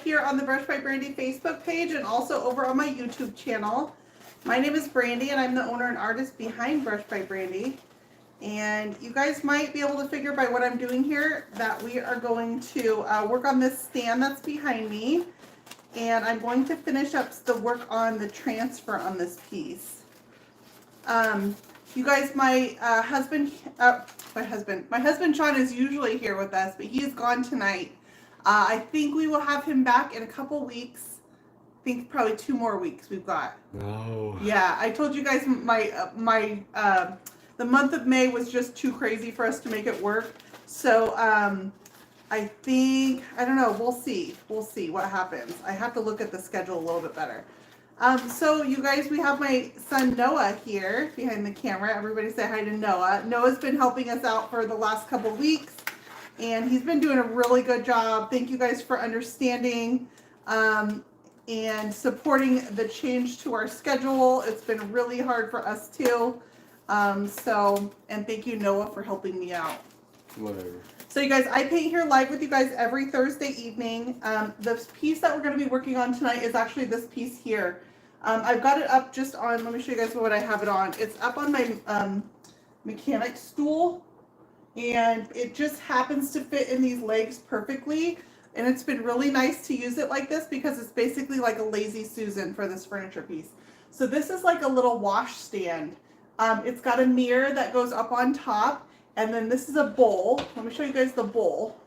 here on the Brush by Brandy Facebook page and also over on my YouTube channel. My name is Brandy and I'm the owner and artist behind Brush by Brandy. And you guys might be able to figure by what I'm doing here that we are going to work on this stand that's behind me. And I'm going to finish up the work on the transfer on this piece. You guys, my husband Sean is usually here with us, but he is gone tonight. I think we will have him back in a couple weeks. I think probably 2 more weeks we've got. Oh. Yeah, I told you guys the month of May was just too crazy for us to make it work. So I think, I don't know, we'll see what happens. I have to look at the schedule a little bit better. So you guys, we have my son Noah here behind the camera. Everybody say hi to Noah. Noah's been helping us out for the last couple weeks, and he's been doing a really good job. Thank you guys for understanding and supporting the change to our schedule. It's been really hard for us too. And thank you, Noah, for helping me out. Whatever. So you guys, I paint here live with you guys every Thursday evening. The piece that we're going to be working on tonight is actually this piece here. I've got it up just on, let me show you guys what I have it on. It's up on my mechanic stool, and it just happens to fit in these legs perfectly. And it's been really nice to use it like this because it's basically like a lazy Susan for this furniture piece. So this is like a little wash stand. It's got a mirror that goes up on top, and then this is a bowl. Let me show you guys the bowl.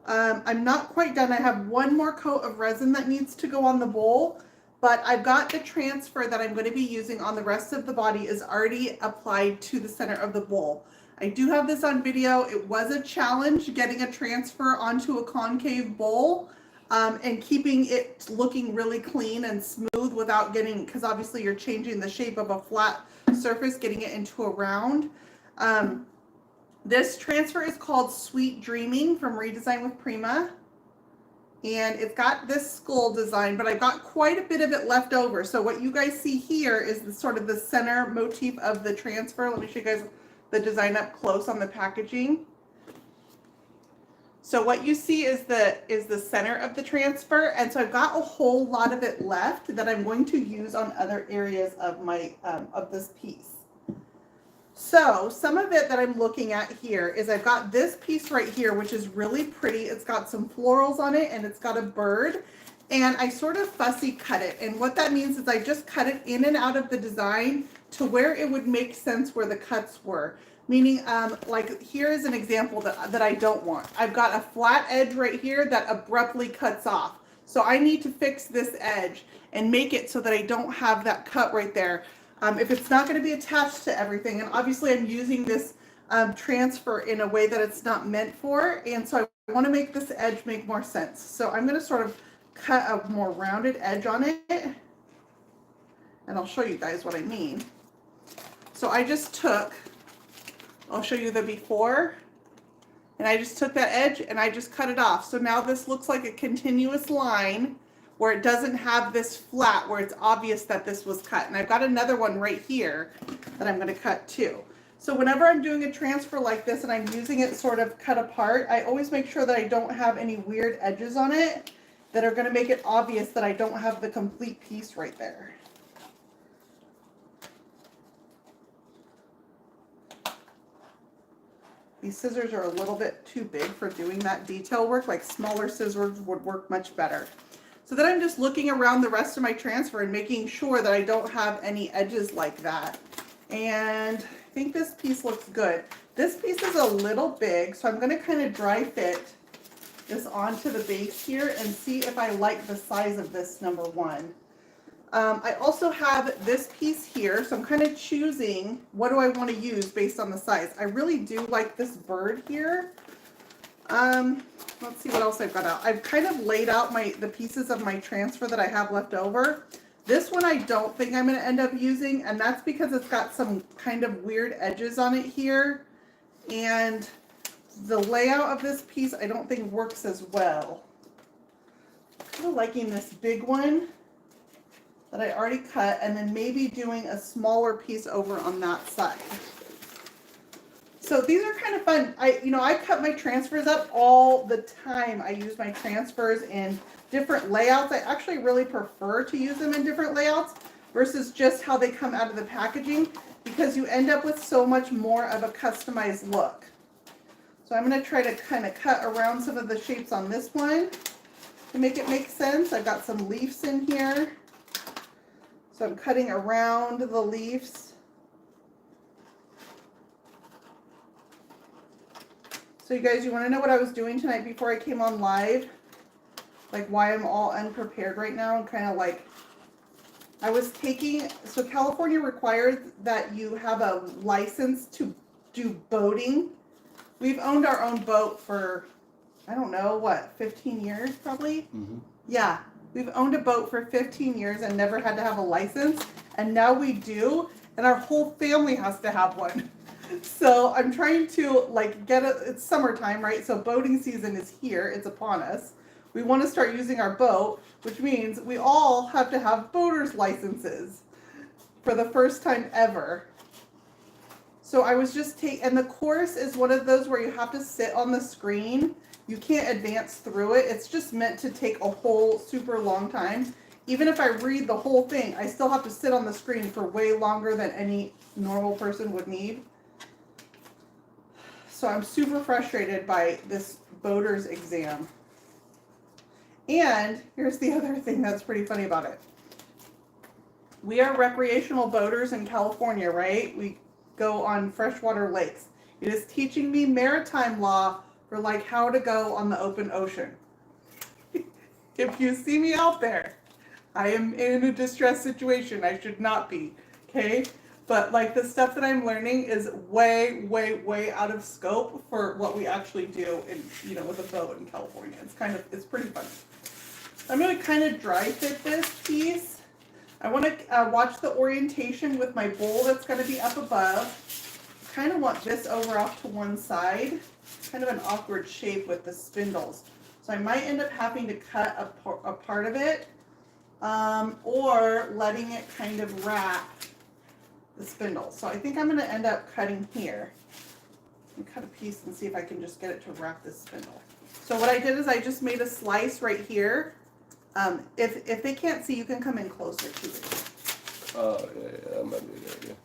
I'm not quite done. I have one more coat of resin that needs to go on the bowl, but I've got the transfer that I'm going to be using on the rest of the body is already applied to the center of the bowl. I do have this on video. It was a challenge getting a transfer onto a concave bowl and keeping it looking really clean and smooth without getting, because obviously you're changing the shape of a flat surface, getting it into a round. This transfer is called Sweet Dreaming from Redesign with Prima. And it's got this skull design, but I've got quite a bit of it left over. So what you guys see here is the sort of the center motif of the transfer. Let me show you guys the design up close on the packaging. So what you see is the center of the transfer, and so I've got a whole lot of it left that I'm going to use on other areas of my of this piece. So some of it that I'm looking at here is I've got this piece right here, which is really pretty. It's got some florals on it, and it's got a bird, and I sort of fussy cut it. And what that means is I just cut it in and out of the design to where it would make sense where the cuts were. Meaning, like here is an example that I don't want. I've got a flat edge right here that abruptly cuts off. So I need to fix this edge and make it so that I don't have that cut right there. If it's not going to be attached to everything, and obviously I'm using this transfer in a way that it's not meant for, and so I want to make this edge make more sense. So I'm going to sort of cut a more rounded edge on it, and I'll show you guys what I mean. So I just took, I'll show you the before, and I just took that edge and I just cut it off. So now this looks like a continuous line where it doesn't have this flat where it's obvious that this was cut. And I've got another one right here that I'm going to cut too. So whenever I'm doing a transfer like this and I'm using it sort of cut apart, I always make sure that I don't have any weird edges on it that are going to make it obvious that I don't have the complete piece right there. These scissors are a little bit too big for doing that detail work. Like smaller scissors would work much better. So then I'm just looking around the rest of my transfer and making sure that I don't have any edges like that. And I think this piece looks good. This piece is a little big, so I'm going to kind of dry fit this onto the base here and see if I like the size of this, number one. I also have this piece here, so I'm kind of choosing what do I want to use based on the size. I really do like this bird here. Let's see what else I've got out. I've kind of laid out the pieces of my transfer that I have left over. This one I don't think I'm going to end up using, and that's because it's got some kind of weird edges on it here. And the layout of this piece I don't think works as well. I'm kind of liking this big one that I already cut, and then maybe doing a smaller piece over on that side. So these are kind of fun. I cut my transfers up all the time. I use my transfers in different layouts. I actually really prefer to use them in different layouts versus just how they come out of the packaging, because you end up with so much more of a customized look. So I'm going to try to kind of cut around some of the shapes on this one to make it make sense. I've got some leaves in here. So I'm cutting around the leaves. So you guys, you want to know what I was doing tonight before I came on live? Like why I'm all unprepared right now, and kind of like, I was taking, so California requires that you have a license to do boating. We've owned our own boat for, I don't know, what, 15 years probably? Mm-hmm. Yeah, we've owned a boat for 15 years and never had to have a license. And now we do, and our whole family has to have one. So I'm trying to like it's summertime, right? So boating season is here, it's upon us. We want to start using our boat, which means we all have to have boaters licenses for the first time ever. So I was just and the course is one of those where you have to sit on the screen. You can't advance through it. It's just meant to take a whole super long time. Even if I read the whole thing, I still have to sit on the screen for way longer than any normal person would need. So I'm super frustrated by this boater's exam. And here's the other thing that's pretty funny about it. We are recreational boaters in California, right? We go on freshwater lakes. It is teaching me maritime law for like how to go on the open ocean. If you see me out there, I am in a distressed situation. I should not be, okay? But like the stuff that I'm learning is way, way, way out of scope for what we actually do in, with a boat in California. It's pretty fun. I'm going to kind of dry fit this piece. I want to watch the orientation with my bowl that's going to be up above. I kind of want this over off to one side. It's kind of an awkward shape with the spindles. So I might end up having to cut a part of it, or letting it kind of wrap the spindle. So I think I'm going to end up cutting here. And cut a piece and see if I can just get it to wrap this spindle. So what I did is I just made a slice right here. If they can't see, you can come in closer to it. Oh, yeah, that might be a good idea.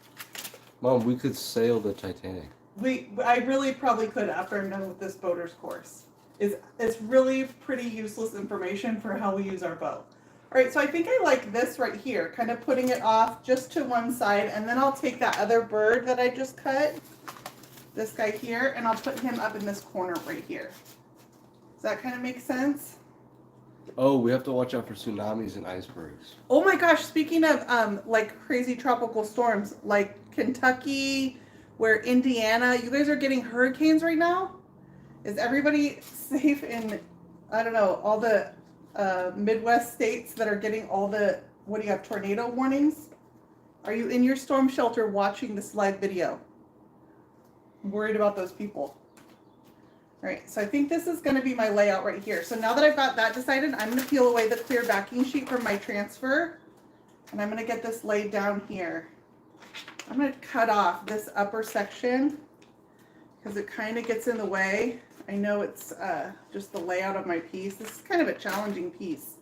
Mom, we could sail the Titanic. I really probably could after I'm done with this boater's course. It's really pretty useless information for how we use our boat. All right, so I think I like this right here, kind of putting it off just to one side, and then I'll take that other bird that I just cut, this guy here, and I'll put him up in this corner right here. Does that kind of make sense? Oh, we have to watch out for tsunamis and icebergs. Oh my gosh, speaking of like crazy tropical storms, like Kentucky, where Indiana, you guys are getting hurricanes right now? Is everybody safe in, I don't know, all the Midwest states that are getting all the, what do you have, tornado warnings? Are you in your storm shelter watching this live video? I'm worried about those people. All right, so I think this is going to be my layout right here. So now that I've got that decided, I'm going to peel away the clear backing sheet from my transfer, and I'm going to get this laid down here. I'm going to cut off this upper section because it kind of gets in the way. I know it's just the layout of my piece. This is kind of a challenging piece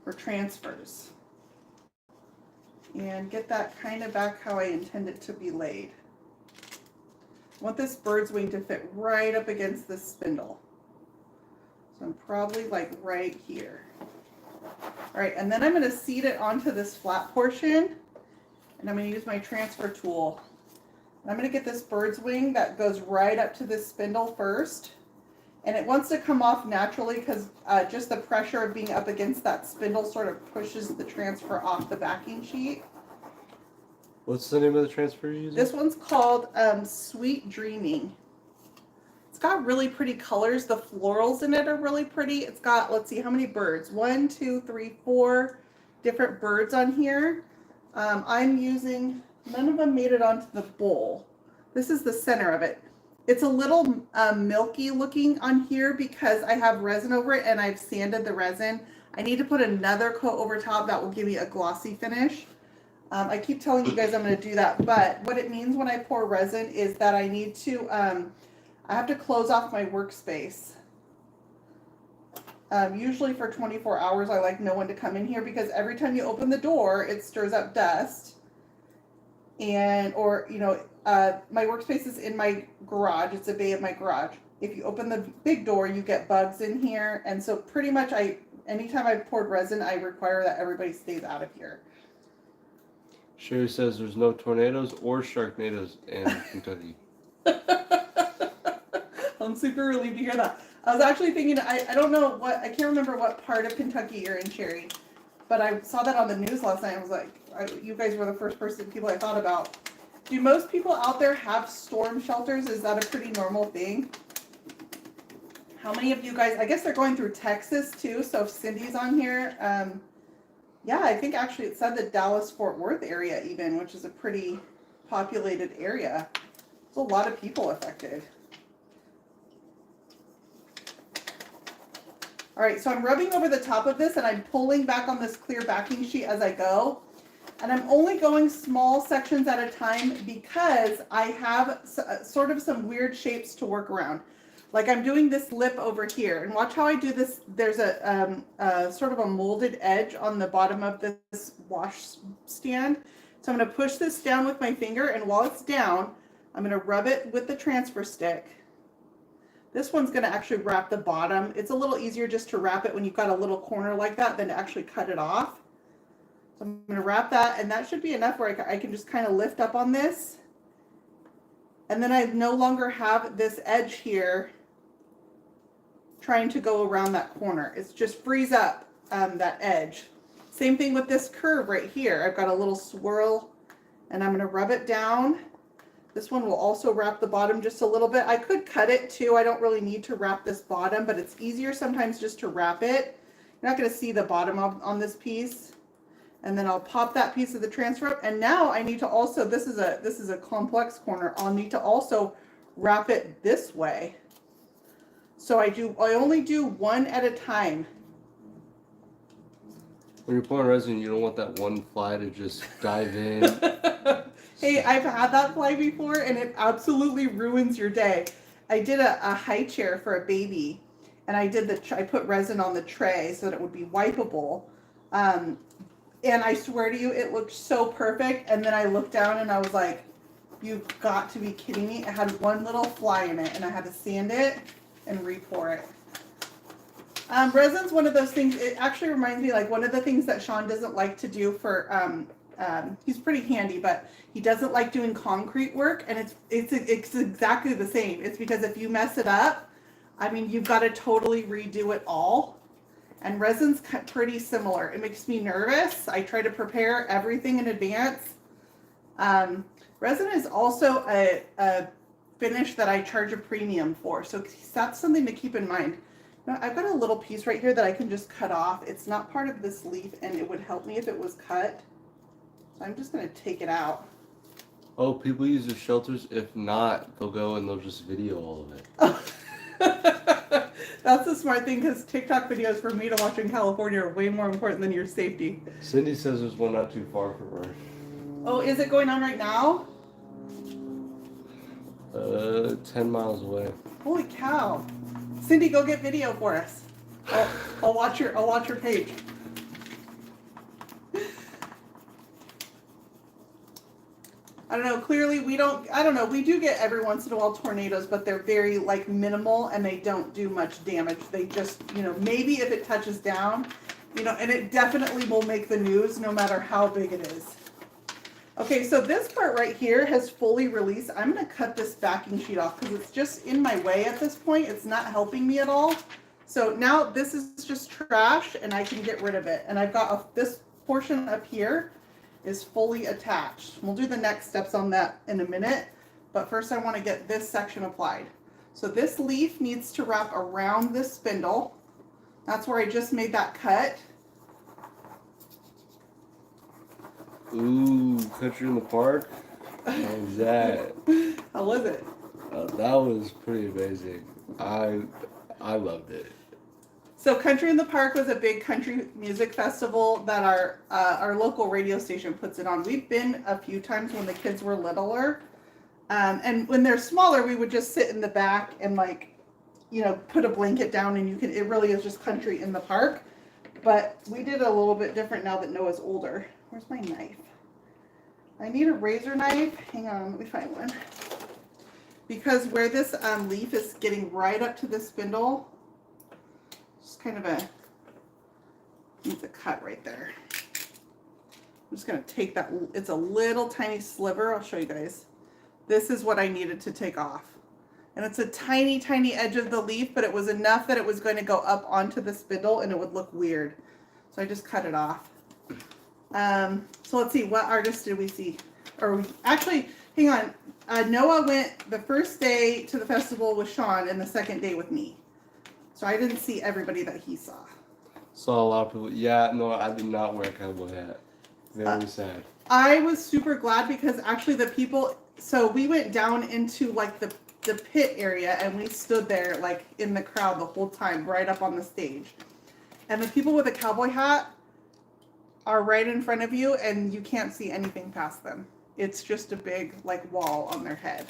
for transfers. And get that kind of back how I intend it to be laid. I want this bird's wing to fit right up against this spindle. So I'm probably like right here. All right, and then I'm going to seat it onto this flat portion, and I'm going to use my transfer tool. And I'm going to get this bird's wing that goes right up to this spindle first. And it wants to come off naturally because just the pressure of being up against that spindle sort of pushes the transfer off the backing sheet. What's the name of the transfer you're using? This one's called Sweet Dreaming. It's got really pretty colors. The florals in it are really pretty. It's got, let's see, how many birds? 1, 2, 3, 4 different birds on here. I'm using, none of them made it onto the bowl. This is the center of it. It's a little milky looking on here because I have resin over it and I've sanded the resin. I need to put another coat over top that will give me a glossy finish. I keep telling you guys I'm going to do that, but what it means when I pour resin is that I need to, I have to close off my workspace. Usually for 24 hours, I like no one to come in here because every time you open the door, it stirs up dust. And, or, you know, my workspace is in my garage. It's a bay of my garage. If you open the big door, you get bugs in here. And so pretty much anytime I've poured resin, I require that everybody stays out of here. Sherry says there's no tornadoes or sharknadoes in Kentucky. I'm super relieved to hear that. I was actually thinking, I don't know I can't remember what part of Kentucky you're in, Sherry, but I saw that on the news last night. I was like, you guys were the first people I thought about. Do most people out there have storm shelters? Is that a pretty normal thing? How many of you guys, I guess they're going through Texas too, so if Cindy's on here, yeah, I think actually it said the Dallas-Fort Worth area even, which is a pretty populated area. There's a lot of people affected. All right, so I'm rubbing over the top of this and I'm pulling back on this clear backing sheet as I go. And I'm only going small sections at a time because I have sort of some weird shapes to work around. Like I'm doing this lip over here, and watch how I do this. There's a sort of a molded edge on the bottom of this wash stand. So I'm going to push this down with my finger, and while it's down, I'm going to rub it with the transfer stick. This one's going to actually wrap the bottom. It's a little easier just to wrap it when you've got a little corner like that than to actually cut it off. So I'm going to wrap that, and that should be enough where I can just kind of lift up on this. And then I no longer have this edge here trying to go around that corner. It's just frees up that edge. Same thing with this curve right here. I've got a little swirl and I'm going to rub it down. This one will also wrap the bottom just a little bit. I could cut it too. I don't really need to wrap this bottom, but it's easier sometimes just to wrap it. You're not going to see the bottom on this piece. And then I'll pop that piece of the transfer up. And now I need to also, this is a complex corner. I'll need to also wrap it this way. So I only do one at a time. When you're pouring resin, you don't want that one fly to just dive in. Hey, I've had that fly before and it absolutely ruins your day. I did a high chair for a baby and I put resin on the tray so that it would be wipeable. And I swear to you, it looked so perfect. And then I looked down and I was like, you've got to be kidding me. It had one little fly in it and I had to sand it and re-pour it. Resin's one of those things, it actually reminds me, like one of the things that Sean doesn't like to do for, he's pretty handy, but he doesn't like doing concrete work, and it's exactly the same. It's because if you mess it up, I mean, you've got to totally redo it all. And resin's pretty similar. It makes me nervous. I try to prepare everything in advance. Resin is also a finish that I charge a premium for, so that's something to keep in mind. Now, I've got a little piece right here that I can just cut off. It's not part of this leaf, and it would help me if it was cut. So I'm just going to take it out. Oh, people use their shelters. If not, they'll go and they'll just video all of it. That's a smart thing, because TikTok videos for me to watch in California are way more important than your safety. Cindy says there's one not too far from her. Oh, is it going on right now? 10 miles away. Holy cow. Cindy, go get video for us. I'll watch your page. I don't know, clearly we do get every once in a while tornadoes, but they're very like minimal and they don't do much damage. They just, maybe if it touches down, and it definitely will make the news no matter how big it is. Okay, so this part right here has fully released. I'm going to cut this backing sheet off because it's just in my way at this point. It's not helping me at all. So now this is just trash and I can get rid of it. And I've got this portion up here is fully attached. We'll do the next steps on that in a minute, but first I want to get this section applied. So this leaf needs to wrap around this spindle. That's where I just made that cut. Ooh, Country in the Park? How was that? How was it? That was pretty amazing. I loved it. So Country in the Park was a big country music festival that our local radio station puts it on. We've been a few times when the kids were littler. And when they're smaller, we would just sit in the back and like, you know, put a blanket down and it really is just country in the park. But we did a little bit different now that Noah's older. Where's my knife? I need a razor knife. Hang on, let me find one. Because where this leaf is getting right up to the spindle, just kind of needs a cut right there. I'm just gonna take that, it's a little tiny sliver. I'll show you guys. This is what I needed to take off. And it's a tiny, tiny edge of the leaf, but it was enough that it was going to go up onto the spindle and it would look weird. So I just cut it off. So let's see, what artist did we see? Actually, hang on. Noah went the first day to the festival with Sean and the second day with me. So I didn't see everybody that he saw. Saw a lot of people. Yeah, no, I did not wear a cowboy hat. Very sad. I was super glad because actually the people, so we went down into like the pit area and we stood there like in the crowd the whole time, right up on the stage. And the people with a cowboy hat are right in front of you and you can't see anything past them. It's just a big like wall on their head.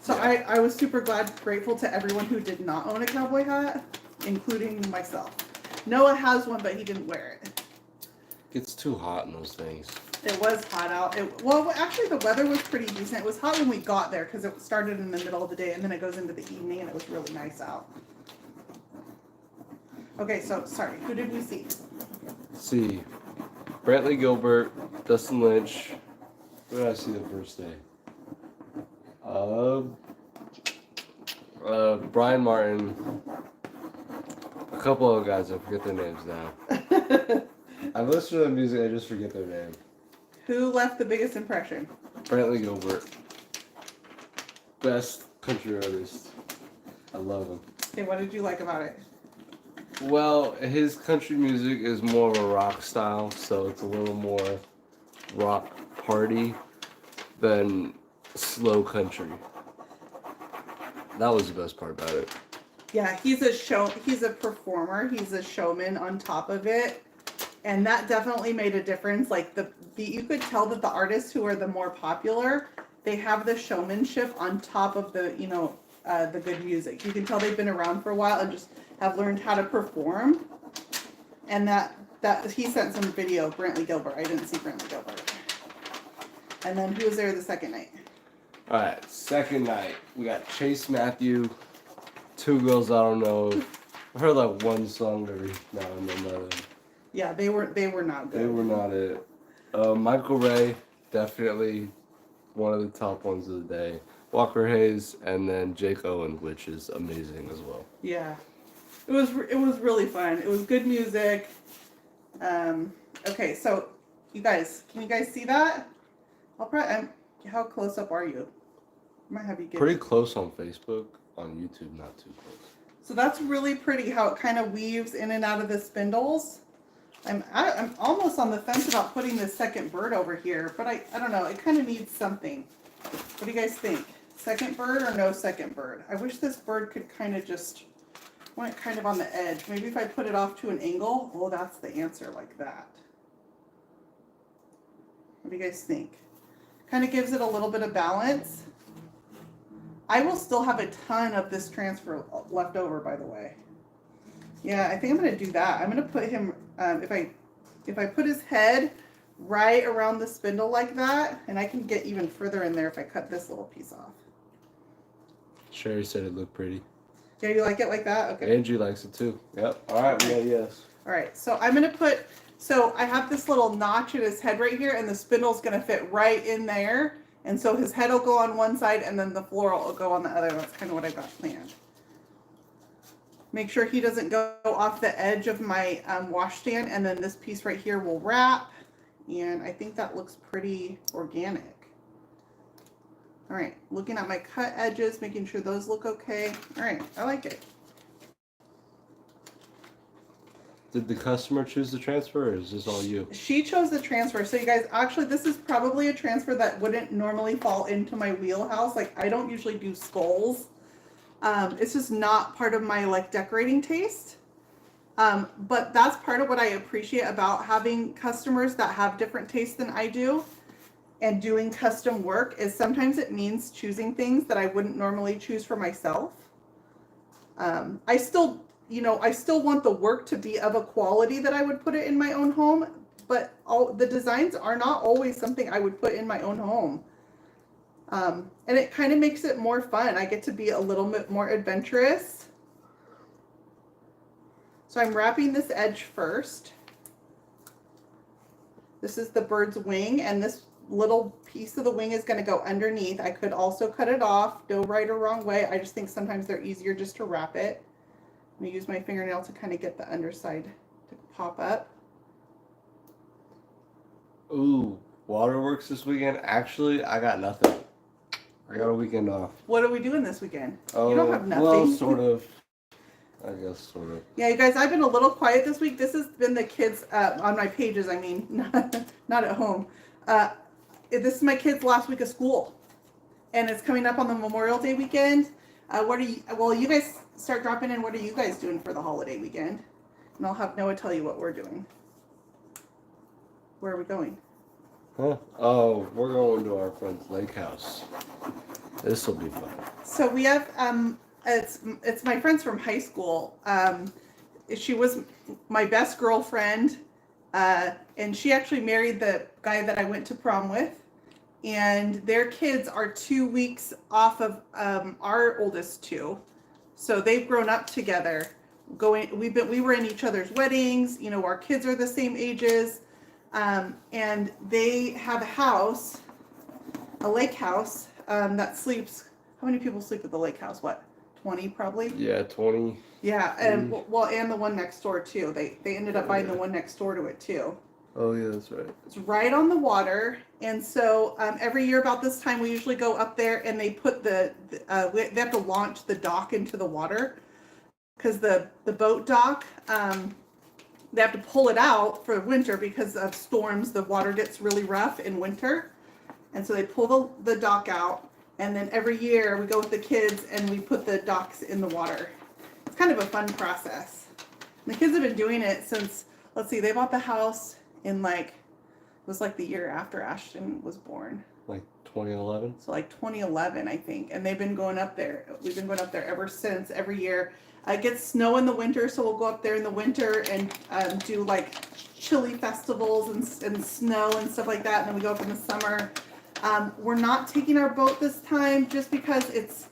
So yeah. I was super grateful to everyone who did not own a cowboy hat, including myself. Noah has one, but he didn't wear it. It's too hot in those things. It was hot out. Well, actually, the weather was pretty decent. It was hot when we got there because it started in the middle of the day and then it goes into the evening and it was really nice out. Okay, so sorry, who did we see? See, Brantley Gilbert, Dustin Lynch. Who did I see the first day? Brian Martin. A couple other guys, I forget their names now. I've listened to the music, I just forget their name. Who left the biggest impression? Brantley Gilbert. Best country artist. I love him. Okay, what did you like about it? Well, his country music is more of a rock style, so it's a little more rock party than slow country. That was the best part about it. Yeah, he's a performer, he's a showman on top of it. And that definitely made a difference. Like you could tell that the artists who are the more popular, they have the showmanship on top of the, you know, the good music. You can tell they've been around for a while and just have learned how to perform. And that he sent some video of Brantley Gilbert. I didn't see Brantley Gilbert. And then who was there the second night? All right, second night we got Chase Matthew, Two Girls I Don't Know. I heard like one song every now and then. Yeah, they were not good. They were not it. Michael Ray, definitely one of the top ones of the day. Walker Hayes, and then Jake Owen, which is amazing as well. Yeah, it was really fun. It was good music. Okay, so you guys, can you guys see that? How close up are you? I might have you get pretty close on Facebook. On YouTube, not too close. So that's really pretty how it kind of weaves in and out of the spindles. I'm almost on the fence about putting this second bird over here, but I don't know. It kind of needs something. What do you guys think? Second bird or no second bird? I wish this bird could kind of just, I want it kind of on the edge. Maybe if I put it off to an angle, oh, that's the answer, like that. What do you guys think? Kind of gives it a little bit of balance. I will still have a ton of this transfer left over, by the way. Yeah, I think I'm going to do that. I'm going to put him, if I put his head right around the spindle like that, and I can get even further in there if I cut this little piece off. Sherry said it looked pretty. Yeah, you like it like that? Okay. Angie likes it too. Yep. All right, we got yes. All right, so I'm going to put, so I have this little notch in his head right here, and the spindle's going to fit right in there. And so his head will go on one side, and then the floral will go on the other. That's kind of what I got planned. Make sure he doesn't go off the edge of my washstand, and then this piece right here will wrap. And I think that looks pretty organic. All right, looking at my cut edges, making sure those look okay. All right, I like it. Did the customer choose the transfer, or is this all you? She chose the transfer. So you guys, actually, this is probably a transfer that wouldn't normally fall into my wheelhouse. Like, I don't usually do skulls. It's just not part of my, like, decorating taste. But that's part of what I appreciate about having customers that have different tastes than I do and doing custom work is sometimes it means choosing things that I wouldn't normally choose for myself. I still, I still want the work to be of a quality that I would put it in my own home, but all the designs are not always something I would put in my own home. And it kind of makes it more fun. I get to be a little bit more adventurous. So I'm wrapping this edge first. This is the bird's wing, and this little piece of the wing is going to go underneath. I could also cut it off, no right or wrong way. I just think sometimes they're easier just to wrap it. I'm going to use my fingernail to kind of get the underside to pop up. Ooh, waterworks this weekend? Actually, I got nothing. I got a weekend off. What are we doing this weekend? Oh, you don't have nothing. Well, sort of. I guess sort of. Yeah, you guys, I've been a little quiet this week. This has been the kids on my pages. I mean, not at home. This is my kids' last week of school, and it's coming up on the Memorial Day weekend. You guys start dropping in. What are you guys doing for the holiday weekend? And I'll have Noah tell you what we're doing. Where are we going? Huh? Oh, we're going to our friend's lake house. This will be fun. So we have it's my friends from high school. She was my best girlfriend, and she actually married the guy that I went to prom with. And their kids are 2 weeks off of our oldest two, so they've grown up together. We were in each other's weddings. Our kids are the same ages, and they have a house, a lake house that sleeps. How many people sleep at the lake house? What, 20 probably? Yeah, 20. Yeah, and and the one next door too. They ended up buying the one next door to it too. Oh yeah, that's right. It's right on the water, and so every year about this time we usually go up there and they put they have to launch the dock into the water because the boat dock they have to pull it out for winter because of storms. The water gets really rough in winter, and so they pull the dock out, and then every year we go with the kids and we put the docks in the water. It's kind of a fun process. And the kids have been doing it since, let's see, they bought the house in it was the year after Ashton was born. Like 2011? So 2011, I think. And they've been going up there. We've been going up there ever since, every year. It gets snow in the winter, so we'll go up there in the winter and do chili festivals and snow and stuff like that. And then we go up in the summer. We're not taking our boat this time just because it's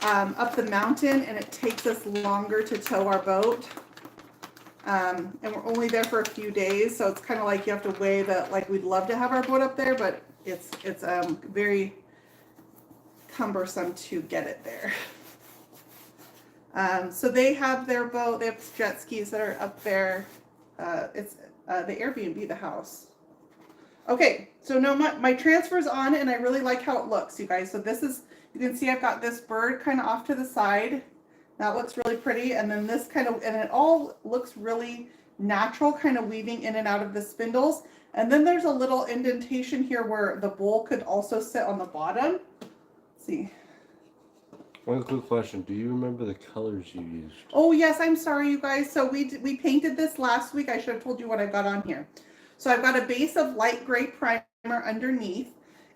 up the mountain and it takes us longer to tow our boat. And we're only there for a few days, so it's kind of you have to weigh that. We'd love to have our boat up there, but it's very cumbersome to get it there. So they have their boat. They have jet skis that are up there. It's the Airbnb, the house. Okay, so now my transfer's on, and I really like how it looks, you guys. So this is, you can see I've got this bird kind of off to the side. That looks really pretty, and then this and it all looks really natural, kind of weaving in and out of the spindles. And then there's a little indentation here where the bowl could also sit on the bottom. Let's see. One quick question. Do you remember the colors you used? Oh, yes, I'm sorry, you guys. So we painted this last week. I should have told you what I got on here. So I've got a base of light gray primer underneath,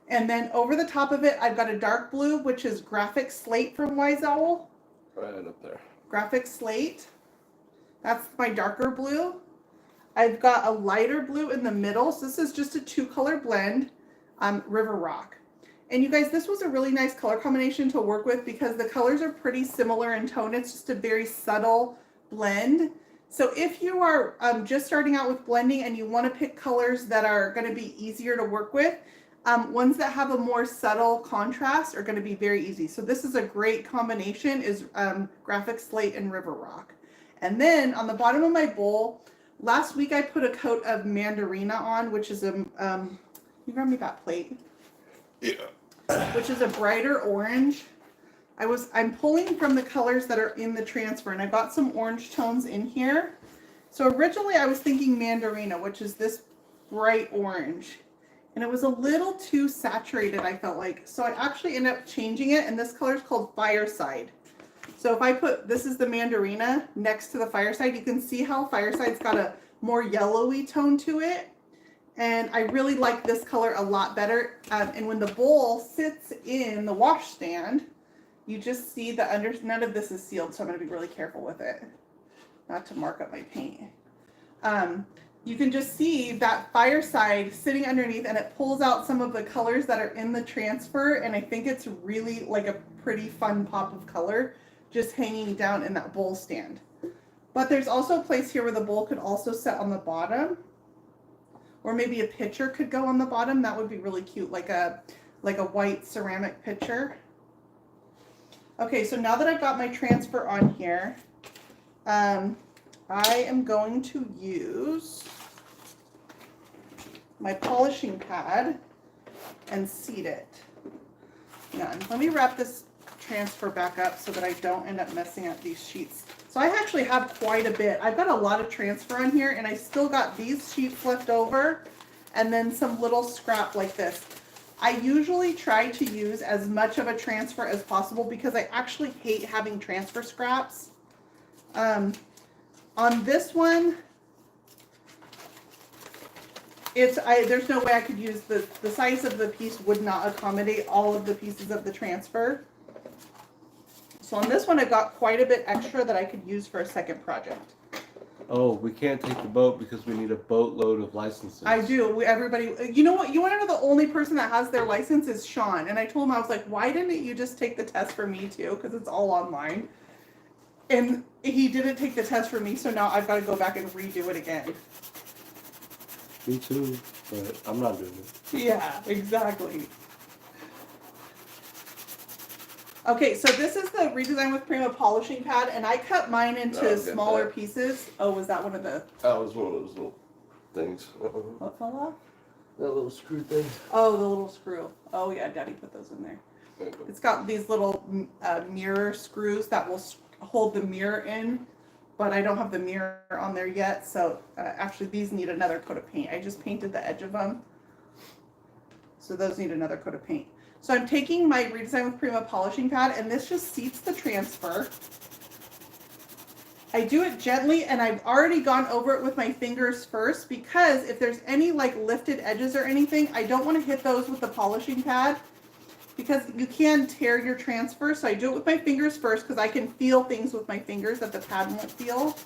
and then over the top of it, I've got a dark blue, which is graphic slate from Wise Owl. Right up there. Graphic slate. That's my darker blue. I've got a lighter blue in the middle. So this is just a 2-color blend, River Rock. And you guys, this was a really nice color combination to work with because the colors are pretty similar in tone. It's just a very subtle blend. So if you are just starting out with blending and you want to pick colors that are going to be easier to work with, ones that have a more subtle contrast are going to be very easy. So this is a great combination, is graphic slate and River Rock. And then on the bottom of my bowl, last week I put a coat of mandarina on, which is you grab me that plate? Yeah. Which is a brighter orange. I'm pulling from the colors that are in the transfer, and I got some orange tones in here. So originally I was thinking mandarina, which is this bright orange. And it was a little too saturated, I felt like. So I actually ended up changing it, and this color is called Fireside. So if I put, this is the Mandarina next to the Fireside, you can see how Fireside's got a more yellowy tone to it. And I really like this color a lot better. And when the bowl sits in the wash stand, you just see the none of this is sealed, so I'm gonna be really careful with it, not to mark up my paint. You can just see that Fireside sitting underneath, and it pulls out some of the colors that are in the transfer, and I think it's really like a pretty fun pop of color just hanging down in that bowl stand. But there's also a place here where the bowl could also sit on the bottom, or maybe a pitcher could go on the bottom. That would be really cute, like a white ceramic pitcher. Okay, so now that I've got my transfer on here, I am going to use my polishing pad and seat it. Hang on, let me wrap this transfer back up so that I don't end up messing up these sheets. So I actually have quite a bit. I've got a lot of transfer on here, and I still got these sheets left over and then some little scrap like this. I usually try to use as much of a transfer as possible because I actually hate having transfer scraps. On this one, there's no way I could use the size of the piece would not accommodate all of the pieces of the transfer. So on this one, I got quite a bit extra that I could use for a second project. Oh, we can't take the boat because we need a boatload of licenses. I do. Everybody, you know what? You want to know the only person that has their license is Sean. And I told him, I was like, why didn't you just take the test for me too? Because it's all online. And he didn't take the test for me, so now I've got to go back and redo it again. Me too, but I'm not doing it. Yeah, exactly. Okay, so this is the Redesign with Prima polishing pad, and I cut mine into smaller pieces. Oh, was that one of the... That was one of those little things. What fell off? That little screw thing. Oh, the little screw. Oh, yeah, Daddy put those in there. It's got these little mirror screws that will hold the mirror in, but I don't have the mirror on there yet, so actually these need another coat of paint. I just painted the edge of them, so those need another coat of paint. So I'm taking my Redesign with Prima polishing pad, and this just seats the transfer. I do it gently, and I've already gone over it with my fingers first, because if there's any like lifted edges or anything, I don't want to hit those with the polishing pad, because you can tear your transfer. So I do it with my fingers first, because I can feel things with my fingers that the pad won't feel.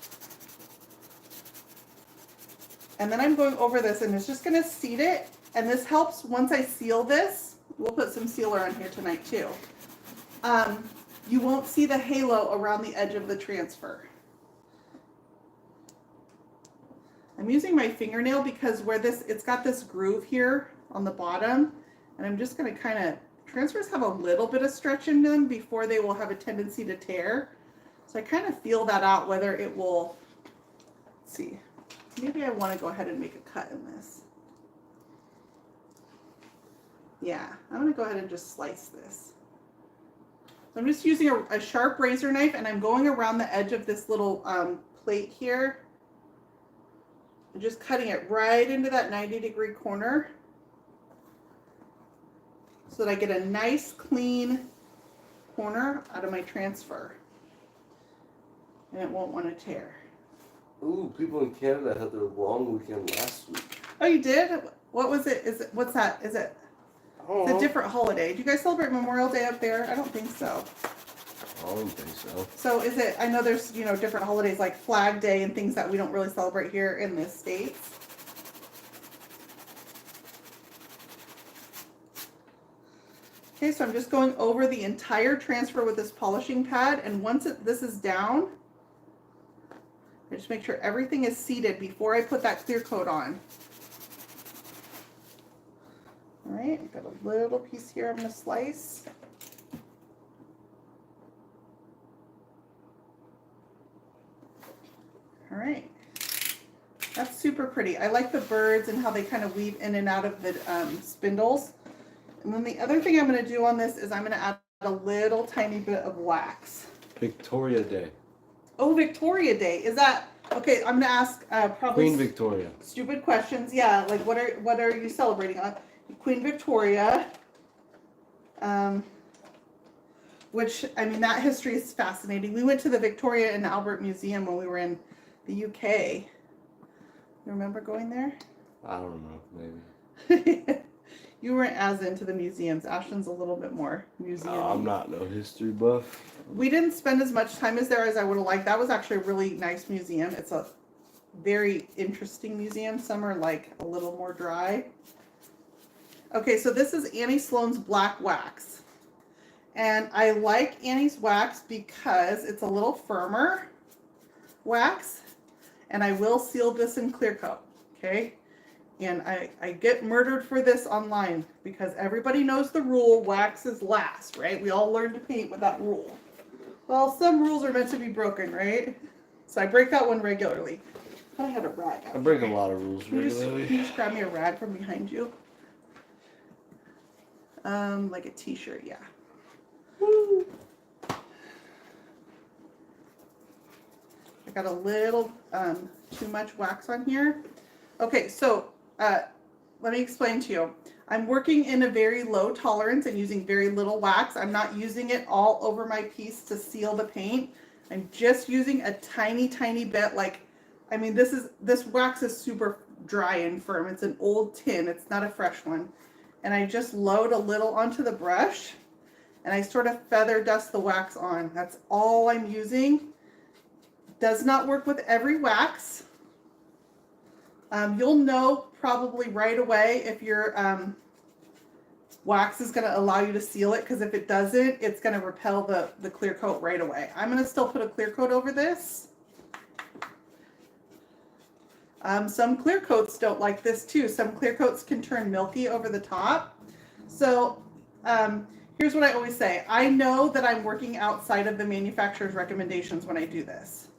And then I'm going over this, and it's just going to seat it, and this helps once I seal this. We'll put some sealer on here tonight too. You won't see the halo around the edge of the transfer. I'm using my fingernail because where it's got this groove here on the bottom, and I'm just going to kind of, transfers have a little bit of stretch in them before they will have a tendency to tear. So I kind of feel that out, whether it will, let's see, maybe I want to go ahead and make a cut in this. Yeah, I'm going to go ahead and just slice this. So I'm just using a sharp razor knife, and I'm going around the edge of this little plate here. And just cutting it right into that 90-degree corner so that I get a nice clean corner out of my transfer. And it won't want to tear. Ooh, people in Canada had their long weekend last week. Oh, you did? What was it? What's that? Is it? It's a different holiday. Do you guys celebrate Memorial Day up there? I don't think so. I don't think so. So is it, I know there's, different holidays like Flag Day and things that we don't really celebrate here in the States. Okay, so I'm just going over the entire transfer with this polishing pad, and once this is down, I just make sure everything is seated before I put that clear coat on. All right, I've got a little piece here I'm going to slice. All right, that's super pretty. I like the birds and how they kind of weave in and out of the spindles. And then the other thing I'm going to do on this is I'm going to add a little tiny bit of wax. Victoria Day. Oh, Victoria Day. Is that, okay, I'm going to ask probably Queen Victoria. Stupid questions. Yeah, like what are you celebrating on? Queen Victoria. which, I mean, that history is fascinating. We went to the Victoria and Albert Museum when we were in the UK. You remember going there? I don't know, maybe. You weren't as into the museums. Ashton's a little bit more museum. I'm not no history buff. We didn't spend as much time as I would have liked. That was actually a really nice museum. It's a very interesting museum. Some are like a little more dry. Okay, so this is Annie Sloan's black wax. And I like Annie's wax because it's a little firmer wax. And I will seal this in clear coat, okay? And I get murdered for this online because everybody knows the rule, wax is last, right? We all learn to paint with that rule. Well, some rules are meant to be broken, right? So I break that one regularly. I thought I had a rag out. I break a lot of rules Can regularly. you just grab me a rag from behind you? Like a t-shirt, yeah. Woo. I got a little too much wax on here. Okay, so let me explain to you. I'm working in a very low tolerance and using very little wax. I'm not using it all over my piece to seal the paint. I'm just using a tiny, tiny bit. Like, I mean, this wax is super dry and firm. It's an old tin. It's not a fresh one. And I just load a little onto the brush and I sort of feather dust the wax on. That's all I'm using. Does not work with every wax. You'll know probably right away if your wax is going to allow you to seal it, because if it doesn't, it's going to repel the clear coat right away. I'm going to still put a clear coat over this. Some clear coats don't like this too. Some clear coats can turn milky over the top. So here's what I always say. I know that I'm working outside of the manufacturer's recommendations when I do this.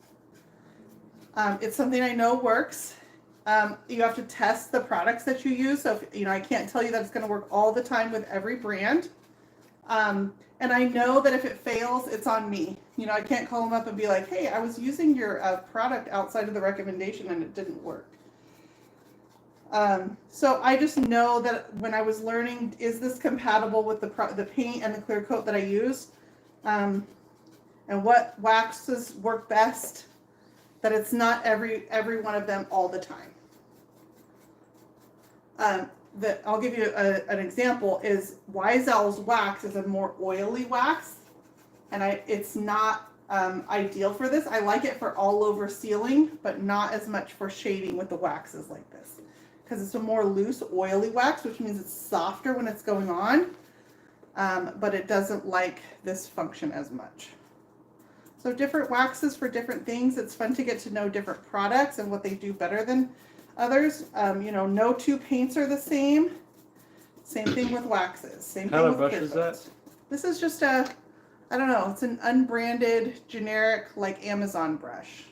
It's something I know works. You have to test the products that you use. So, if, I can't tell you that it's going to work all the time with every brand. And I know that if it fails, it's on me. I can't call them up and be like, hey, I was using your product outside of the recommendation and it didn't work. So I just know that when I was learning, is this compatible with the paint and the clear coat that I use? And what waxes work best? That it's not every one of them all the time. I'll give you an example is Wiesel's wax is a more oily wax, and it's not ideal for this. I like it for all over sealing, but not as much for shading with the waxes like this, because it's a more loose oily wax, which means it's softer when it's going on, but it doesn't like this function as much. So different waxes for different things. It's fun to get to know different products and what they do better than others. No two paints are the same. Same thing with waxes. Same thing with brush is that? This is just I don't know. It's an unbranded, generic, like Amazon brush.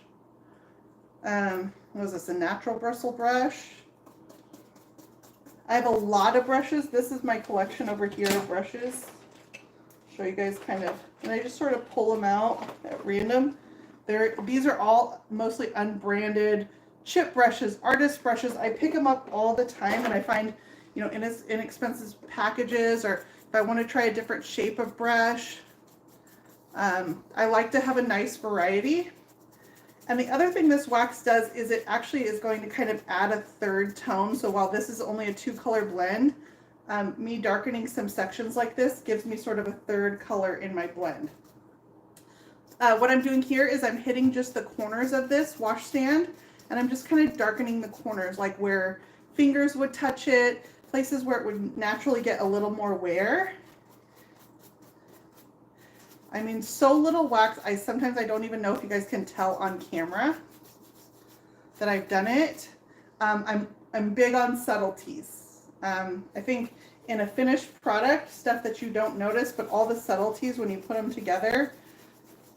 What is this? A natural bristle brush. I have a lot of brushes. This is my collection over here of brushes. Show you guys kind of, and I just sort of pull them out at random. These are all mostly unbranded chip brushes, artist brushes. I pick them up all the time, and I find, inexpensive packages, or if I want to try a different shape of brush. I like to have a nice variety. And the other thing this wax does is it actually is going to kind of add a third tone. So while this is only a 2-color blend, me darkening some sections like this gives me sort of a third color in my blend. What I'm doing here is I'm hitting just the corners of this washstand, and I'm just kind of darkening the corners, like where fingers would touch it, places where it would naturally get a little more wear. I mean, so little wax, sometimes I don't even know if you guys can tell on camera that I've done it. I'm big on subtleties. I think in a finished product, stuff that you don't notice, but all the subtleties when you put them together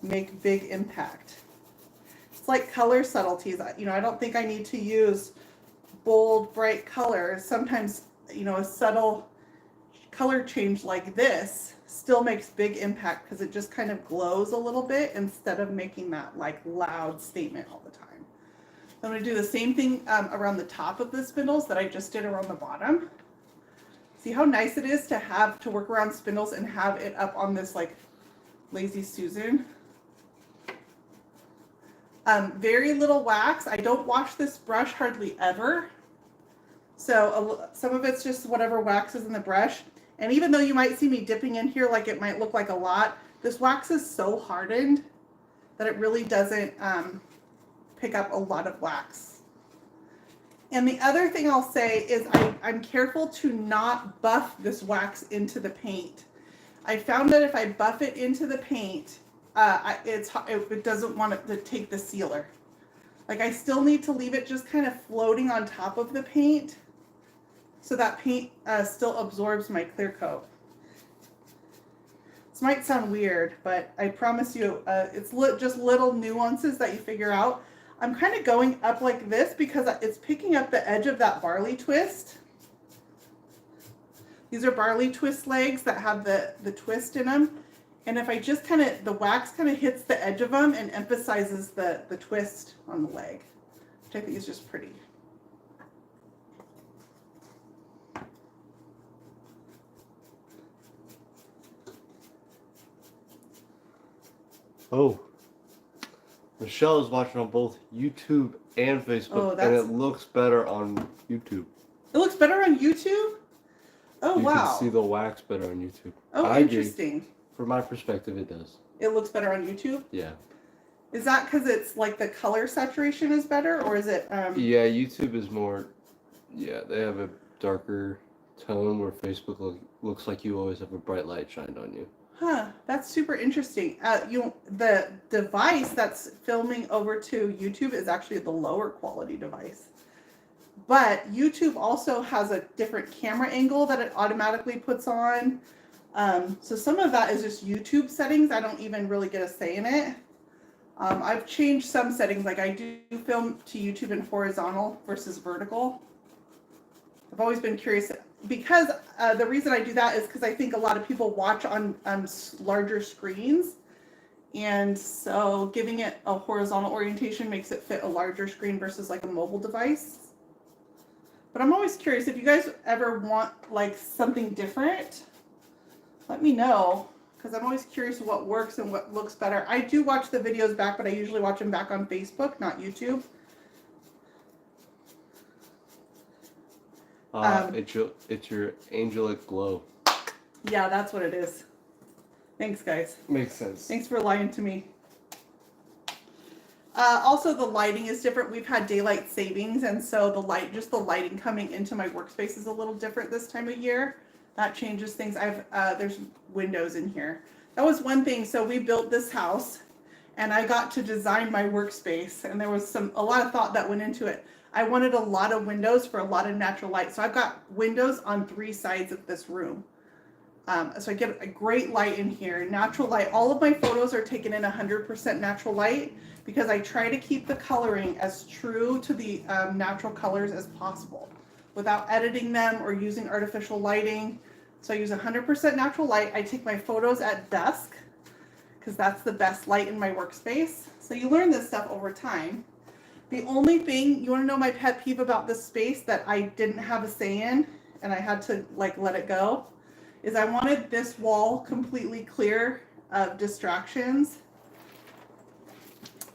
make big impact. It's like color subtleties. I don't think I need to use bold, bright colors. Sometimes, a subtle color change like this still makes big impact because it just kind of glows a little bit instead of making that like loud statement all the time. I'm going to do the same thing around the top of the spindles that I just did around the bottom. See how nice it is to work around spindles and have it up on this like Lazy Susan. Very little wax. I don't wash this brush hardly ever. So some of it's just whatever wax is in the brush. And even though you might see me dipping in here like it might look like a lot, this wax is so hardened that it really doesn't pick up a lot of wax. And the other thing I'll say is I'm careful to not buff this wax into the paint. I found that if I buff it into the paint, it doesn't want it to take the sealer. Like I still need to leave it just kind of floating on top of the paint so that paint still absorbs my clear coat. This might sound weird, but I promise you it's just little nuances that you figure out. I'm kind of going up like this because it's picking up the edge of that barley twist. These are barley twist legs that have the twist in them. And if I just the wax kind of hits the edge of them and emphasizes the twist on the leg, which I think is just pretty. Oh, Michelle is watching on both YouTube and Facebook, and it looks better on YouTube. It looks better on YouTube? Oh, wow. You can see the wax better on YouTube. Oh, interesting. From my perspective, it does. It looks better on YouTube? Yeah. Is that because it's like the color saturation is better, or is it? Yeah, YouTube is more. Yeah, they have a darker tone where Facebook looks like you always have a bright light shined on you. Huh, that's super interesting. The device that's filming over to YouTube is actually the lower quality device. But YouTube also has a different camera angle that it automatically puts on. So some of that is just YouTube settings. I don't even really get a say in it. I've changed some settings, like I do film to YouTube in horizontal versus vertical. I've always been curious because the reason I do that is because I think a lot of people watch on larger screens. And so giving it a horizontal orientation makes it fit a larger screen versus like a mobile device. But I'm always curious if you guys ever want like something different, let me know, because I'm always curious what works and what looks better. I do watch the videos back, but I usually watch them back on Facebook, not YouTube. It's your angelic glow. Yeah, that's what it is. Thanks, guys. Makes sense. Thanks for lying to me. Also, the lighting is different. We've had daylight savings, and so the lighting coming into my workspace is a little different this time of year. That changes things. There's windows in here. That was one thing. So we built this house, and I got to design my workspace, and there was a lot of thought that went into it. I wanted a lot of windows for a lot of natural light. So I've got windows on 3 sides of this room. So I get a great light in here, natural light. All of my photos are taken in 100% natural light because I try to keep the coloring as true to the natural colors as possible without editing them or using artificial lighting. So I use 100% natural light. I take my photos at dusk because that's the best light in my workspace. So you learn this stuff over time. The only thing, you want to know my pet peeve about this space that I didn't have a say in and I had to like let it go, is I wanted this wall completely clear of distractions.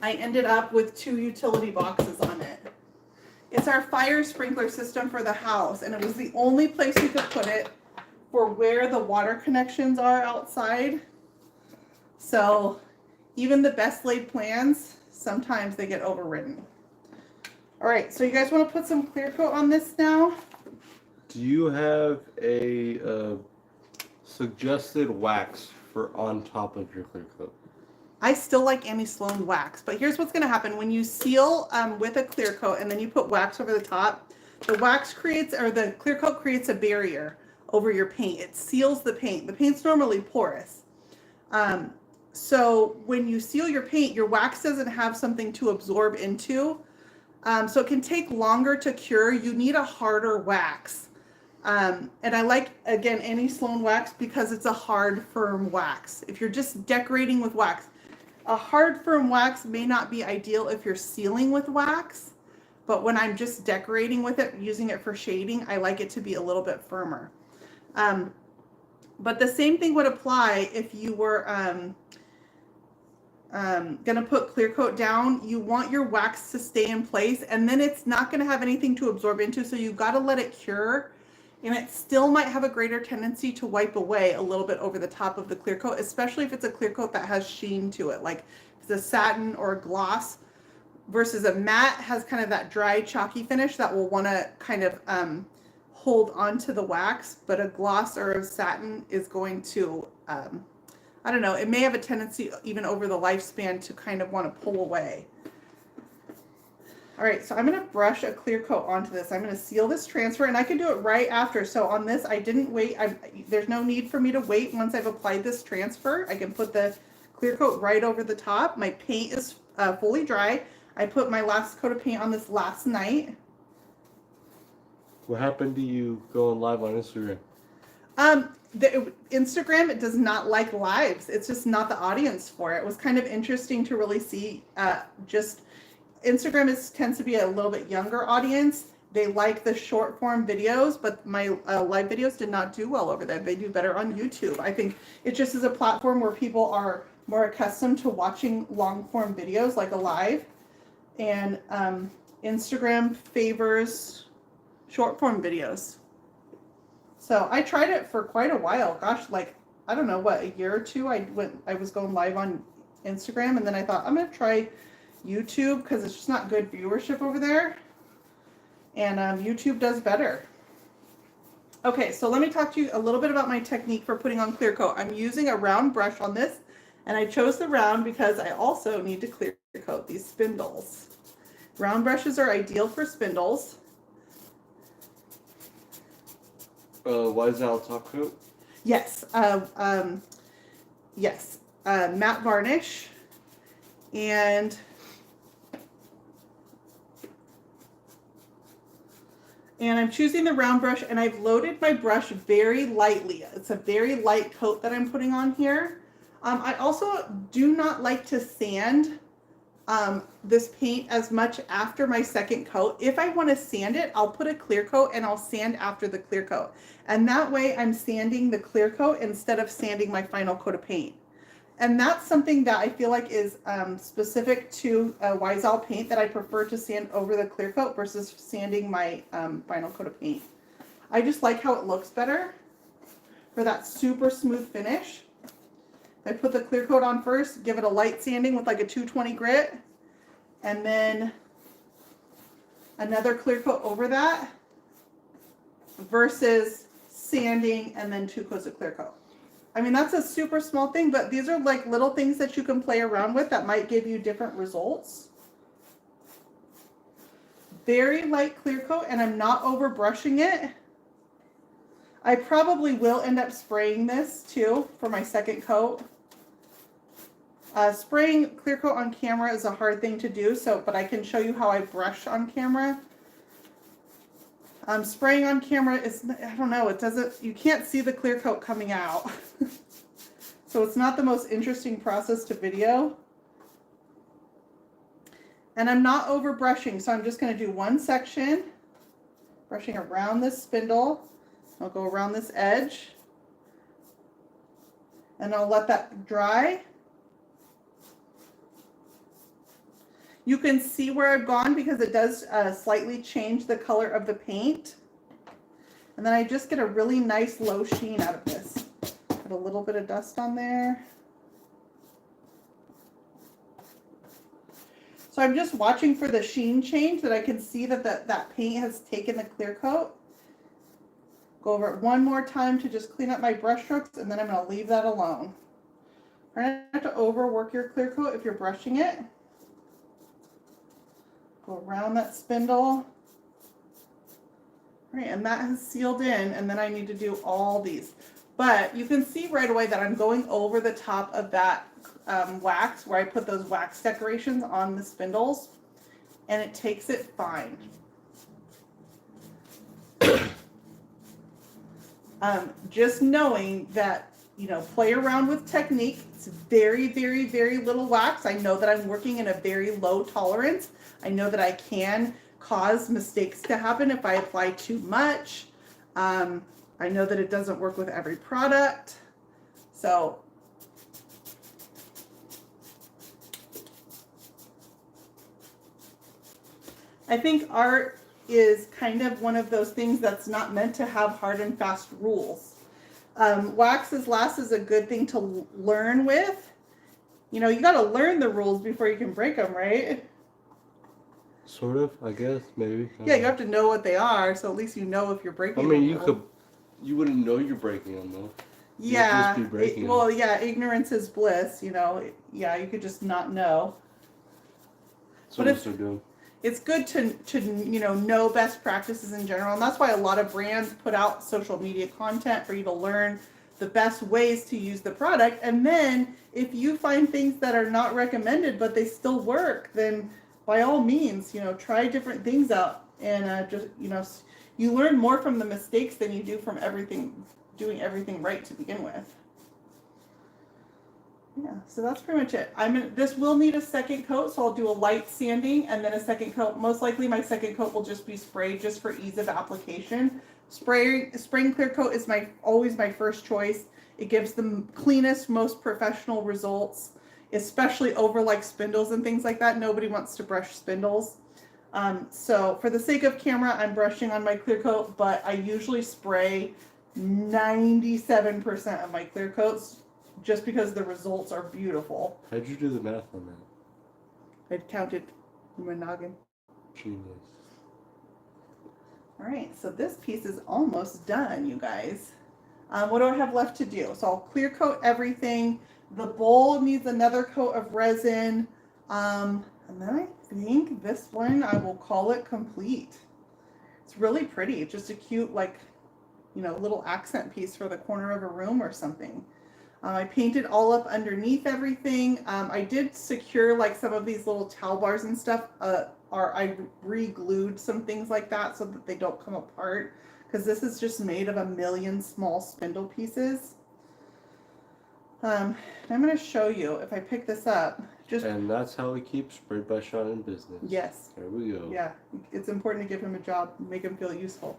I ended up with 2 utility boxes on it. It's our fire sprinkler system for the house, and it was the only place you could put it for where the water connections are outside. So even the best laid plans, sometimes they get overridden. All right, so you guys want to put some clear coat on this now? Do you have a suggested wax for on top of your clear coat? I still like Annie Sloan wax, but here's what's going to happen. When you seal with a clear coat and then you put wax over the top, the wax creates, or the clear coat creates a barrier over your paint. It seals the paint. The paint's normally porous. So when you seal your paint, your wax doesn't have something to absorb into. So it can take longer to cure. You need a harder wax. And I like, again, Annie Sloan wax because it's a hard, firm wax. If you're just decorating with wax, a hard, firm wax may not be ideal if you're sealing with wax, but when I'm just decorating with it, using it for shading, I like it to be a little bit firmer. But the same thing would apply if you were gonna put clear coat down, you want your wax to stay in place, and then it's not gonna have anything to absorb into, so you've got to let it cure, and it still might have a greater tendency to wipe away a little bit over the top of the clear coat, especially if it's a clear coat that has sheen to it, like if it's a satin or a gloss versus a matte has kind of that dry chalky finish that will want to kind of hold onto the wax, but a gloss or a satin is going to I don't know, it may have a tendency even over the lifespan to kind of want to pull away. All right, so I'm going to brush a clear coat onto this. I'm going to seal this transfer, and I can do it right after. So on this, I didn't wait. There's no need for me to wait once I've applied this transfer. I can put the clear coat right over the top. My paint is fully dry. I put my last coat of paint on this last night. What happened to you going live on Instagram? Instagram, it does not like lives. It's just not the audience for it. It was kind of interesting to really see just Instagram tends to be a little bit younger audience. They like the short form videos, but my live videos did not do well over there. They do better on YouTube. I think it just is a platform where people are more accustomed to watching long form videos like a live, and Instagram favors short form videos. So I tried it for quite a while. Gosh, like, I don't know, what, a year or two, I was going live on Instagram, and then I thought, I'm going to try YouTube because it's just not good viewership over there. And YouTube does better. Okay, so let me talk to you a little bit about my technique for putting on clear coat. I'm using a round brush on this, and I chose the round because I also need to clear coat these spindles. Round brushes are ideal for spindles. Why is that all top coat? Yes, yes, matte varnish, and I'm choosing the round brush, and I've loaded my brush very lightly. It's a very light coat that I'm putting on here. I also do not like to sand this paint as much after my second coat. If I want to sand it, I'll put a clear coat and I'll sand after the clear coat. And that way I'm sanding the clear coat instead of sanding my final coat of paint. And that's something that I feel like is specific to Weisel paint, that I prefer to sand over the clear coat versus sanding my final coat of paint. I just like how it looks better for that super smooth finish. I put the clear coat on first, give it a light sanding with like a 220 grit, and then another clear coat over that versus sanding and then 2 coats of clear coat. I mean, that's a super small thing, but these are like little things that you can play around with that might give you different results. Very light clear coat, and I'm not over brushing it. I probably will end up spraying this too for my second coat. Spraying clear coat on camera is a hard thing to do, but I can show you how I brush on camera. Spraying on camera is, I don't know, you can't see the clear coat coming out. So it's not the most interesting process to video. And I'm not over brushing, so I'm just going to do one section, brushing around this spindle. I'll go around this edge, and I'll let that dry. You can see where I've gone because it does slightly change the color of the paint. And then I just get a really nice low sheen out of this. Put a little bit of dust on there. So I'm just watching for the sheen change, that I can see that that paint has taken the clear coat. Go over it one more time to just clean up my brush strokes, and then I'm going to leave that alone. Try not to overwork your clear coat if you're brushing it. Go around that spindle. All right, and that has sealed in, and then I need to do all these. But you can see right away that I'm going over the top of that wax where I put those wax decorations on the spindles, and it takes it fine. Just knowing that, you know, play around with technique. It's very, very, very little wax. I know that I'm working in a very low tolerance. I know that I can cause mistakes to happen if I apply too much. I know that it doesn't work with every product. So I think art is kind of one of those things that's not meant to have hard and fast rules. Wax is a good thing to learn with. You know, you got to learn the rules before you can break them, right? Sort of, I guess, maybe. Yeah, you have to know what they are, so at least you know if you're breaking I mean, them. you wouldn't know you're breking them though. Yeah. You'd just be breaking them. Well, yeah, ignorance is bliss. You know. Yeah, you could just not know. That's what I'm still doing. It's good to know best practices in general, and that's why a lot of brands put out social media content for you to learn the best ways to use the product. And then if you find things that are not recommended but they still work, then by all means, try different things out, and just you learn more from the mistakes than you do from doing everything right to begin with. Yeah, so that's pretty much it. This will need a second coat, so I'll do a light sanding and then a second coat. Most likely my second coat will just be sprayed just for ease of application. Spraying clear coat is always my first choice. It gives the cleanest, most professional results, especially over like spindles and things like that. Nobody wants to brush spindles. So for the sake of camera, I'm brushing on my clear coat, but I usually spray 97% of my clear coats, just because the results are beautiful. How'd you do the math on that? I counted in my noggin. Genius. All right, so this piece is almost done, you guys. What do I have left to do? So I'll clear coat everything. The bowl needs another coat of resin. And then I think this one, I will call it complete. It's really pretty. It's just a cute, little accent piece for the corner of a room or something. I painted all up underneath everything. I did secure some of these little towel bars and stuff. I re-glued some things like that so that they don't come apart, because this is just made of a million small spindle pieces. I'm going to show you if I pick this up. And that's how we keep Sprayed by Sean in business. Yes. There we go. Yeah, it's important to give him a job, make him feel useful.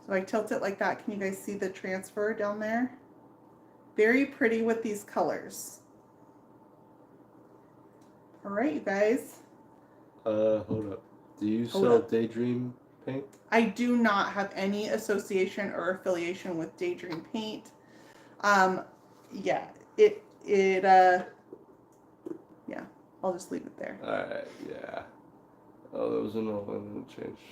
So I tilt it like that. Can you guys see the transfer down there? Very pretty with these colors. All right, you guys. Hold up. Do you sell Daydream paint? I do not have any association or affiliation with Daydream Paint. Yeah, yeah, I'll just leave it there. Alright, yeah. Oh, there was another one that changed.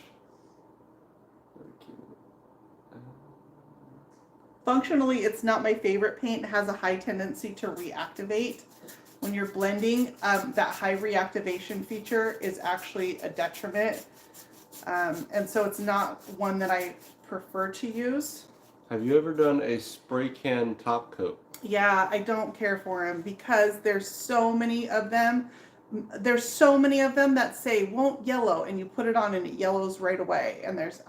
Functionally, it's not my favorite paint. It has a high tendency to reactivate. When you're blending, that high reactivation feature is actually a detriment. And so it's not one that I prefer to use. Have you ever done a spray can top coat? Yeah, I don't care for them because there's so many of them. There's so many of them that say won't yellow, and you put it on and it yellows right away. And there's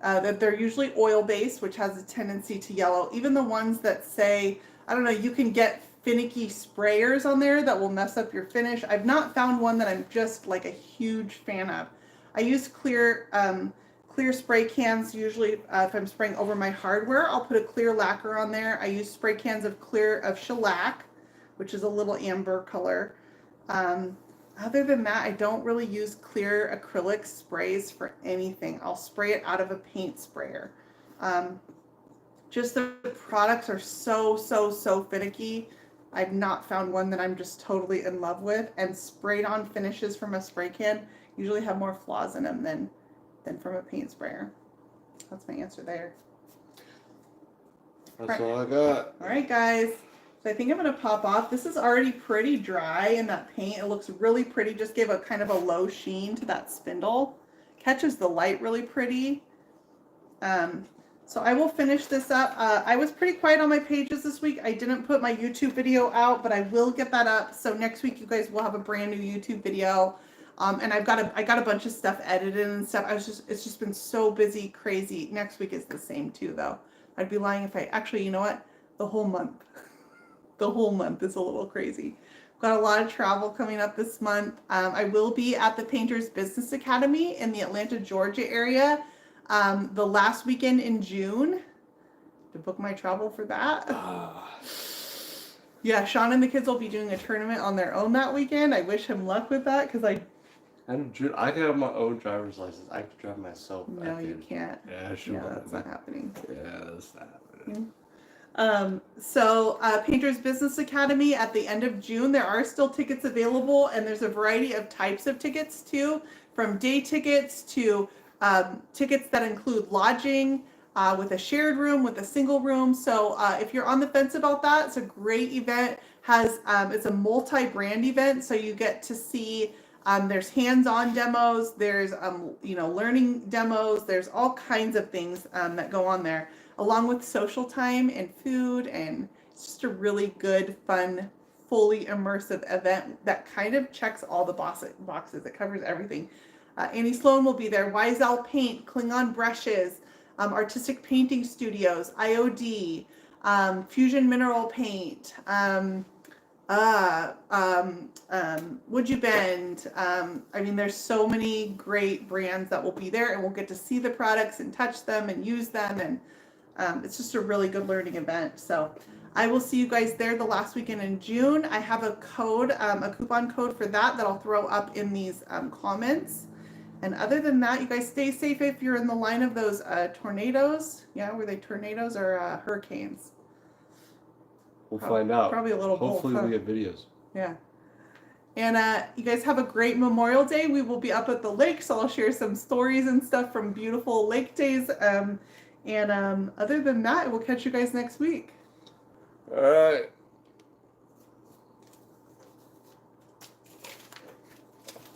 that they're usually oil based, which has a tendency to yellow. Even the ones that say, I don't know, you can get finicky sprayers on there that will mess up your finish. I've not found one that I'm just a huge fan of. I use clear spray cans usually. If I'm spraying over my hardware, I'll put a clear lacquer on there. I use spray cans of shellac, which is a little amber color. Other than that, I don't really use clear acrylic sprays for anything. I'll spray it out of a paint sprayer. Just the products are so finicky. I've not found one that I'm just totally in love with. And sprayed on finishes from a spray can usually have more flaws in them than from a paint sprayer. That's my answer there. That's all I got. All right, guys. So I think I'm going to pop off. This is already pretty dry in that paint. It looks really pretty. Just gave a kind of a low sheen to that spindle. Catches the light really pretty. So I will finish this up. I was pretty quiet on my pages this week. I didn't put my YouTube video out, but I will get that up. So next week you guys will have a brand new YouTube video. And I got a bunch of stuff edited and stuff. It's just been so busy, crazy. Next week is the same too, though. I'd be lying if actually, you know what? The whole month. The whole month is a little crazy. Got a lot of travel coming up this month. I will be at the Painters Business Academy in the Atlanta, Georgia area the last weekend in June. To book my travel for that. Yeah, Sean and the kids will be doing a tournament on their own that weekend. I wish him luck with that because End of June. I can have my own driver's license. I can drive myself. No, you can't. Yeah, sure. No, that's not happening. Yeah, that's not happening. Painters Business Academy at the end of June, there are still tickets available, and there's a variety of types of tickets too, from day tickets to tickets that include lodging with a shared room, with a single room. So if you're on the fence about that, it's a great event. It's a multi-brand event, so you get to see. There's hands-on demos. There's learning demos. There's all kinds of things that go on there, along with social time and food, and it's just a really good, fun, fully immersive event that kind of checks all the boxes. It covers everything. Annie Sloan will be there. Wiesel Paint, Klingon Brushes, Artistic Painting Studios, IOD, Fusion Mineral Paint, Would You Bend. I mean, there's so many great brands that will be there, and we'll get to see the products and touch them and use them, and it's just a really good learning event. So I will see you guys there the last weekend in June. I have a code, a coupon code for that I'll throw up in these comments. And other than that, you guys stay safe if you're in the line of those tornadoes. Yeah, were they tornadoes or hurricanes? We'll find out. Probably a little Hopefully both, huh? we get videos. Yeah. And you guys have a great Memorial Day. We will be up at the lake, so I'll share some stories and stuff from beautiful lake days. Other than that, we'll catch you guys next week. All right.